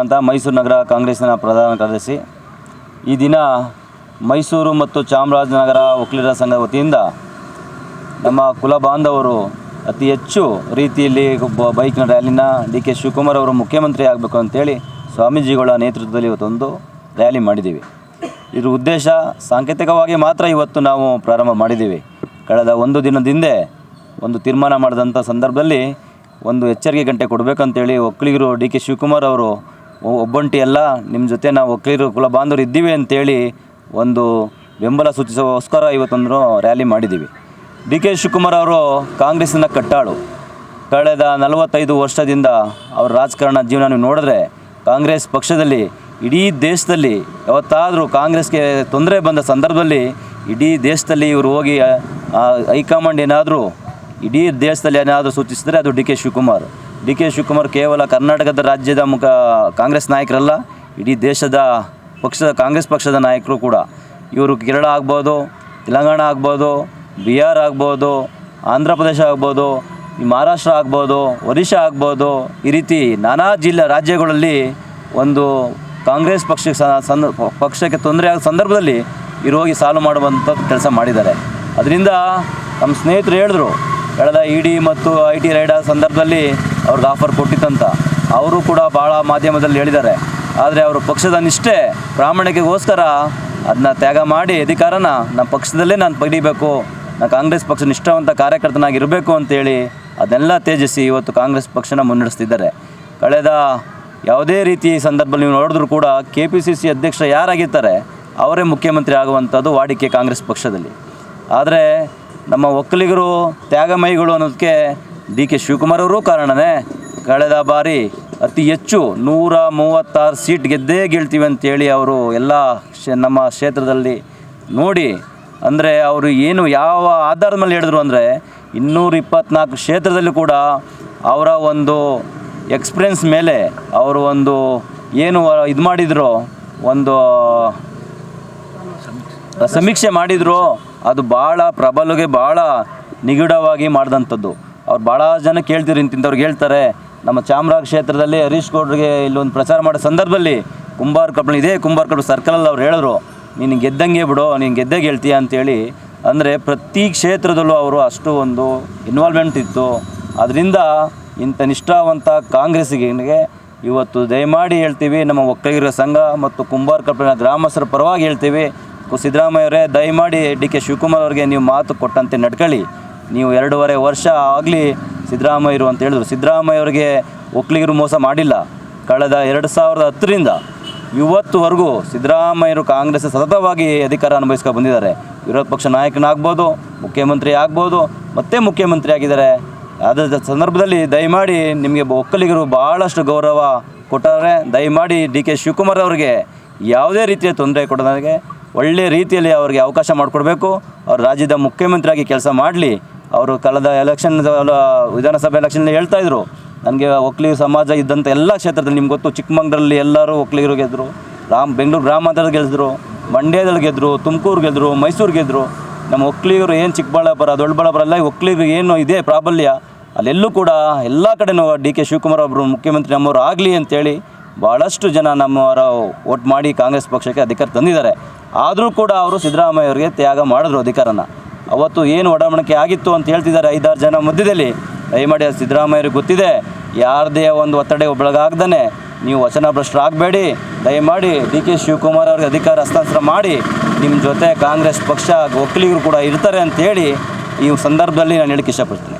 ಅಂತ ಮೈಸೂರು ನಗರ ಕಾಂಗ್ರೆಸ್ನ ಪ್ರಧಾನ ಕಾರ್ಯದರ್ಶಿ. ಈ ದಿನ ಮೈಸೂರು ಮತ್ತು ಚಾಮರಾಜನಗರ ವಕೀಲರ ಸಂಘ ವತಿಯಿಂದ ನಮ್ಮ ಕುಲ ಬಾಂಧವರು ಅತಿ ಹೆಚ್ಚು ರೀತಿಯಲ್ಲಿ ಬೈಕ್ನ ರ್ಯಾಲಿನ ಡಿ.ಕೆ. ಶಿವಕುಮಾರ್ ಅವರು ಮುಖ್ಯಮಂತ್ರಿ ಆಗಬೇಕು ಅಂತೇಳಿ ಸ್ವಾಮೀಜಿಗಳ ನೇತೃತ್ವದಲ್ಲಿ ಇವತ್ತೊಂದು ರ್ಯಾಲಿ ಮಾಡಿದ್ದೀವಿ. ಇದ್ರ ಉದ್ದೇಶ ಸಾಂಕೇತಿಕವಾಗಿ ಮಾತ್ರ ಇವತ್ತು ನಾವು ಪ್ರಾರಂಭ ಮಾಡಿದ್ದೀವಿ. ಕಳೆದ ಒಂದು ದಿನದ ಹಿಂದೆ ಒಂದು ತೀರ್ಮಾನ ಮಾಡಿದಂಥ ಸಂದರ್ಭದಲ್ಲಿ ಒಂದು ಎಚ್ಚರಿಕೆ ಗಂಟೆ ಕೊಡಬೇಕಂತೇಳಿ ಒಕ್ಕಲಿಗರು ಡಿ.ಕೆ. ಶಿವಕುಮಾರ್ ಅವರು ಒಬ್ಬಂಟಿ ಎಲ್ಲ ನಿಮ್ಮ ಜೊತೆ ನಾವು ಒಕ್ಕಲಿಗರು ಕುಲ ಬಾಂಧವರು ಇದ್ದೀವಿ ಅಂತೇಳಿ ಒಂದು ಬೆಂಬಲ ಸೂಚಿಸೋಸ್ಕರ ಇವತ್ತೊಂದು ರ್ಯಾಲಿ ಮಾಡಿದ್ದೀವಿ. ಡಿ.ಕೆ. ಶಿವಕುಮಾರ್ ಅವರು ಕಾಂಗ್ರೆಸ್ಸಿನ ಕಟ್ಟಾಳು. ಕಳೆದ 45 ವರ್ಷದಿಂದ ಅವ್ರ ರಾಜಕಾರಣ ಜೀವನ ನೀವು ನೋಡಿದ್ರೆ ಕಾಂಗ್ರೆಸ್ ಪಕ್ಷದಲ್ಲಿ ಇಡೀ ದೇಶದಲ್ಲಿ ಯಾವತ್ತಾದರೂ ಕಾಂಗ್ರೆಸ್ಗೆ ತೊಂದರೆ ಬಂದ ಸಂದರ್ಭದಲ್ಲಿ ಇಡೀ ದೇಶದಲ್ಲಿ ಇವರು ಹೋಗಿ ಹೈಕಮಾಂಡ್ ಏನಾದರೂ ಇಡೀ ದೇಶದಲ್ಲಿ ಏನಾದರೂ ಸೂಚಿಸಿದರೆ ಅದು ಡಿ.ಕೆ. ಶಿವಕುಮಾರ್. ಡಿ.ಕೆ. ಶಿವಕುಮಾರ್ ಕೇವಲ ಕರ್ನಾಟಕದ ರಾಜ್ಯದ ಕಾಂಗ್ರೆಸ್ ನಾಯಕರಲ್ಲ, ಇಡೀ ದೇಶದ ಕಾಂಗ್ರೆಸ್ ಪಕ್ಷದ ನಾಯಕರು ಕೂಡ. ಇವರು ಕೇರಳ ಆಗ್ಬೋದು, ತೆಲಂಗಾಣ ಆಗ್ಬೋದು, ಬಿಹಾರ್ ಆಗ್ಬೋದು, ಆಂಧ್ರ ಪ್ರದೇಶ ಆಗ್ಬೋದು, ಈ ಮಹಾರಾಷ್ಟ್ರ ಆಗ್ಬೋದು, ಒರಿಸ್ಸಾ ಆಗ್ಬೋದು, ಈ ರೀತಿ ನಾನಾ ರಾಜ್ಯಗಳಲ್ಲಿ ಒಂದು ಕಾಂಗ್ರೆಸ್ ಪಕ್ಷಕ್ಕೆ ತೊಂದರೆ ಆಗೋ ಸಂದರ್ಭದಲ್ಲಿ ಇವರು ಹೋಗಿ ಸಾಲ್ವ್ ಮಾಡುವಂಥ ಕೆಲಸ ಮಾಡಿದ್ದಾರೆ. ಅದರಿಂದ ನಮ್ಮ ಸ್ನೇಹಿತರು ಹೇಳಿದ್ರು, ಕಳೆದ ಇಡಿ ಮತ್ತು IT ರೈಡ್ ಸಂದರ್ಭದಲ್ಲಿ ಅವ್ರಿಗೆ ಆಫರ್ ಕೊಟ್ಟಿತ್ತಂತ. ಅವರು ಕೂಡ ಭಾಳ ಮಾಧ್ಯಮದಲ್ಲಿ ಹೇಳಿದ್ದಾರೆ. ಆದರೆ ಅವರು ಪಕ್ಷದ ನಿಷ್ಠೆ ಪ್ರಾಮಾಣಿಕೆಗೋಸ್ಕರ ಅದನ್ನ ತ್ಯಾಗ ಮಾಡಿ ಅಧಿಕಾರನ ನಮ್ಮ ಪಕ್ಷದಲ್ಲೇ ನಾನು ಪಡಿಬೇಕು, ನಾನು ಕಾಂಗ್ರೆಸ್ ಪಕ್ಷ ನಿಷ್ಠಾವಂತ ಕಾರ್ಯಕರ್ತನಾಗಿರಬೇಕು ಅಂತೇಳಿ ಅದನ್ನೆಲ್ಲ ತ್ಯಜಿಸಿ ಇವತ್ತು ಕಾಂಗ್ರೆಸ್ ಪಕ್ಷನ ಮುನ್ನಡೆಸ್ತಿದ್ದಾರೆ. ಕಳೆದ ಯಾವುದೇ ರೀತಿ ಸಂದರ್ಭದಲ್ಲಿ ನೀವು ನೋಡಿದ್ರೂ ಕೂಡ KPCC ಅಧ್ಯಕ್ಷ ಯಾರಾಗಿರ್ತಾರೆ ಅವರೇ ಮುಖ್ಯಮಂತ್ರಿ ಆಗುವಂಥದ್ದು ವಾಡಿಕೆ ಕಾಂಗ್ರೆಸ್ ಪಕ್ಷದಲ್ಲಿ. ಆದರೆ ನಮ್ಮ ಒಕ್ಕಲಿಗರು ತ್ಯಾಗಮಯಿಗಳು ಅನ್ನೋದಕ್ಕೆ ಡಿ.ಕೆ. ಶಿವಕುಮಾರ್ ಅವರು ಕಾರಣನೇ. ಕಳೆದ ಬಾರಿ ಅತಿ ಹೆಚ್ಚು 136 ಸೀಟ್ ಗೆದ್ದೇ ಗೆಲ್ತೀವಿ ಅಂತೇಳಿ ಅವರು ಎಲ್ಲ ನಮ್ಮ ಕ್ಷೇತ್ರದಲ್ಲಿ ನೋಡಿ, ಅಂದರೆ ಅವರು ಏನು ಯಾವ ಆಧಾರದ ಮೇಲೆ ಹೇಳಿದ್ರು ಅಂದರೆ 224 ಕ್ಷೇತ್ರದಲ್ಲಿ ಕೂಡ ಅವರ ಒಂದು ಎಕ್ಸ್ಪೀರಿಯನ್ಸ್ ಮೇಲೆ ಅವರು ಒಂದು ಏನು ಇದು ಮಾಡಿದ್ರು, ಒಂದು ಸಮೀಕ್ಷೆ ಮಾಡಿದ್ರು, ಅದು ಭಾಳ ಪ್ರಬಲಗೆ ಭಾಳ ನಿಗೂಢವಾಗಿ ಮಾಡಿದಂಥದ್ದು. ಅವ್ರು ಭಾಳ ಜನ ಕೇಳ್ತಿದ್ರು, ಇಂತಿಂಥವ್ರಿಗೆ ಹೇಳ್ತಾರೆ. ನಮ್ಮ ಚಾಮರಾಜ ಕ್ಷೇತ್ರದಲ್ಲಿ ಹರೀಶ್ ಗೌಡ್ರಿಗೆ ಇಲ್ಲೊಂದು ಪ್ರಚಾರ ಮಾಡೋ ಸಂದರ್ಭದಲ್ಲಿ ಕುಂಬಾರ ಕಬ್ಬ ಸರ್ಕಲಲ್ಲಿ ಅವ್ರು ಹೇಳಿದ್ರು, ನೀನು ಗೆದ್ದಂಗೆ ಬಿಡು, ನೀನು ಗೆದ್ದೇ ಗೆಲ್ತೀಯ ಅಂತೇಳಿ. ಅಂದರೆ ಪ್ರತಿ ಕ್ಷೇತ್ರದಲ್ಲೂ ಅವರು ಅಷ್ಟು ಒಂದು ಇನ್ವಾಲ್ವ್ಮೆಂಟ್ ಇತ್ತು. ಅದರಿಂದ ಇಂಥ ನಿಷ್ಠಾವಂತ ಕಾಂಗ್ರೆಸ್ಸಿಗೆ ಇವತ್ತು ದಯಮಾಡಿ ಹೇಳ್ತೀವಿ, ನಮ್ಮ ಒಕ್ಕಲಿಗರ ಸಂಘ ಮತ್ತು ಕುಂಬಾರ ಕಬ್ಬಿನ ಗ್ರಾಮಸ್ಥರ ಪರವಾಗಿ ಹೇಳ್ತೀವಿ, ಸಿದ್ದರಾಮಯ್ಯವರೇ ದಯಮಾಡಿ ಡಿ.ಕೆ. ಶಿವಕುಮಾರ್ ಅವರಿಗೆ ನೀವು ಮಾತು ಕೊಟ್ಟಂತೆ ನಡ್ಕೊಳ್ಳಿ. ನೀವು 2.5 ವರ್ಷ ಆಗಲಿ ಸಿದ್ದರಾಮಯ್ಯರು ಅಂತ ಹೇಳಿದ್ರು. ಸಿದ್ದರಾಮಯ್ಯವರಿಗೆ ಒಕ್ಕಲಿಗರು ಮೋಸ ಮಾಡಿಲ್ಲ. ಕಳೆದ 2010ರಿಂದ ಇವತ್ತುವರೆಗೂ ಸಿದ್ದರಾಮಯ್ಯರು ಕಾಂಗ್ರೆಸ್ ಸತತವಾಗಿ ಅಧಿಕಾರ ಅನುಭವಿಸ್ಕೊಂಡು ಬಂದಿದ್ದಾರೆ. ವಿರೋಧ ಪಕ್ಷ ನಾಯಕನಾಗ್ಬೋದು, ಮುಖ್ಯಮಂತ್ರಿ ಆಗ್ಬೋದು, ಮತ್ತೆ ಮುಖ್ಯಮಂತ್ರಿ ಆಗಿದ್ದಾರೆ. ಅದರ ಸಂದರ್ಭದಲ್ಲಿ ದಯಮಾಡಿ ನಿಮಗೆ ಒಕ್ಕಲಿಗರು ಭಾಳಷ್ಟು ಗೌರವ ಕೊಟ್ಟಾರೆ. ದಯಮಾಡಿ ಡಿ.ಕೆ. ಶಿವಕುಮಾರ್ ಅವರಿಗೆ ಯಾವುದೇ ರೀತಿಯ ತೊಂದರೆ ಕೊಡೋದಾಗೆ ಒಳ್ಳೆಯ ರೀತಿಯಲ್ಲಿ ಅವರಿಗೆ ಅವಕಾಶ ಮಾಡಿಕೊಡ್ಬೇಕು. ಅವರು ರಾಜ್ಯದ ಮುಖ್ಯಮಂತ್ರಿಯಾಗಿ ಕೆಲಸ ಮಾಡಲಿ. ಅವರು ಕಳೆದ ವಿಧಾನಸಭೆ ಎಲೆಕ್ಷನ್ ಹೇಳ್ತಾಯಿದ್ರು, ನನಗೆ ಒಕ್ಕಲಿಗ ಸಮಾಜ ಇದ್ದಂಥ ಎಲ್ಲ ಕ್ಷೇತ್ರದಲ್ಲಿ ನಿಮ್ಗೆ ಗೊತ್ತು, ಚಿಕ್ಕಮಂಗ್ಳೂರಲ್ಲಿ ಎಲ್ಲರೂ ಒಕ್ಕಲಿಗರು ಗೆದ್ದರು, ಬೆಂಗಳೂರು ಗ್ರಾಮಾಂತರದಲ್ಲಿ ಗೆದ್ದರು, ಮಂಡ್ಯದಲ್ಲಿ ಗೆದ್ದರು, ತುಮಕೂರು ಗೆದ್ದರು, ಮೈಸೂರು ಗೆದ್ದರು. ನಮ್ಮ ಒಕ್ಕಲಿಗರು ಏನು ಚಿಕ್ಕಬಳ್ಳಾಪುರ ದೊಡ್ಡಬಳ್ಳಾಪುರ ಎಲ್ಲ ಒಕ್ಕಲಿಗರು ಏನು ಇದೆ ಪ್ರಾಬಲ್ಯ, ಅಲ್ಲೆಲ್ಲೂ ಕೂಡ ಎಲ್ಲ ಕಡೆನೂ ಡಿ.ಕೆ. ಶಿವಕುಮಾರ್ ಒಬ್ಬರು ಮುಖ್ಯಮಂತ್ರಿ ನಮ್ಮವರು ಆಗಲಿ ಅಂತೇಳಿ ಭಾಳಷ್ಟು ಜನ ನಮ್ಮವರ ವೋಟ್ ಮಾಡಿ ಕಾಂಗ್ರೆಸ್ ಪಕ್ಷಕ್ಕೆ ಅಧಿಕಾರ ತಂದಿದ್ದಾರೆ. ಆದರೂ ಕೂಡ ಅವರು ಸಿದ್ದರಾಮಯ್ಯವರಿಗೆ ತ್ಯಾಗ ಮಾಡಿದ್ರು ಅಧಿಕಾರನ. ಅವತ್ತು ಏನು ಒಡಂಬಡಿಕೆ ಆಗಿತ್ತು ಅಂತ ಹೇಳ್ತಿದ್ದಾರೆ 5-6 ಜನ ಮಧ್ಯದಲ್ಲಿ. ದಯಮಾಡಿ ಸಿದ್ದರಾಮಯ್ಯರಿಗೆ ಗೊತ್ತಿದೆ, ಯಾರದೇ ಒಂದು ಒತ್ತಡ ಒಳಗಾಗ್ದೇ ನೀವು ವಚನಭ್ರಷ್ಟರಾಗಬೇಡಿ. ದಯಮಾಡಿ ಡಿ.ಕೆ. ಶಿವಕುಮಾರ್ ಅವ್ರಿಗೆ ಅಧಿಕಾರ ಹಸ್ತಾಂತರ ಮಾಡಿ, ನಿಮ್ಮ ಜೊತೆ ಕಾಂಗ್ರೆಸ್ ಪಕ್ಷ ಒಕ್ಕಲಿಗರು ಕೂಡ ಇರ್ತಾರೆ ಅಂತೇಳಿ ಈ ಸಂದರ್ಭದಲ್ಲಿ ನಾನು ಹೇಳಕ್ಕೆ ಇಷ್ಟಪಡ್ತೀನಿ.